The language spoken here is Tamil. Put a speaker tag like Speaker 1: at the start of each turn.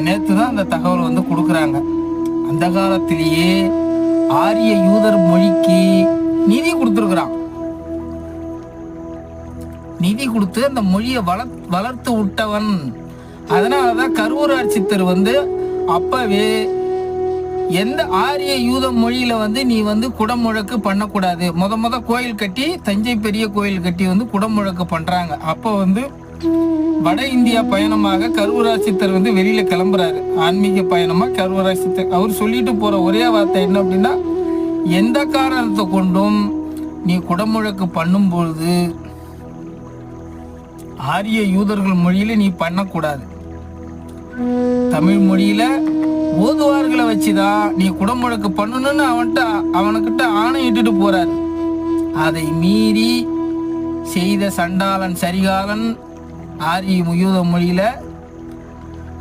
Speaker 1: நேற்று தான் அந்த தகவல் வந்து கொடுக்குறாங்க. அந்த காலத்திலேயே ஆரிய யூதர் மொழிக்கு நிதி கொடுத்துருக்குறான். நிதி கொடுத்து அந்த மொழியை வளர்த்து விட்டவன். அதனாலதான் கருவூரார் சித்தர் வந்து அப்பவே எந்த ஆரிய யூத மொழியில வந்து நீ வந்து குடமுழக்கு பண்ணக்கூடாது. முத கோயில் கட்டி, தஞ்சை பெரிய கோயில் கட்டி வந்து குடமுழக்கு பண்றாங்க. அப்போ வந்து வட இந்தியா பயணமாக கருவூரார் சித்தர் வந்து வெளியில கிளம்புறாரு. ஆன்மீக பயணமா கருவூரார் சித்தர் அவர் சொல்லிட்டு போற ஒரே வார்த்தை என்ன அப்படின்னா, எந்த காரணத்தை கொண்டும் நீ குடமுழக்கு பண்ணும்பொழுது ஆரிய யூதர்கள் மொழியில நீ பண்ணக்கூடாது. தமிழ் மொழியில ஓதுவார்களை வச்சுதான் நீ குடமுழக்கு பண்ணணும்னு அவனுக்கிட்ட ஆணையிட்டு போறாரு. அதை மீறி செய்த சண்டாளன் சரிகாலன் ஆரிய யூத மொழியில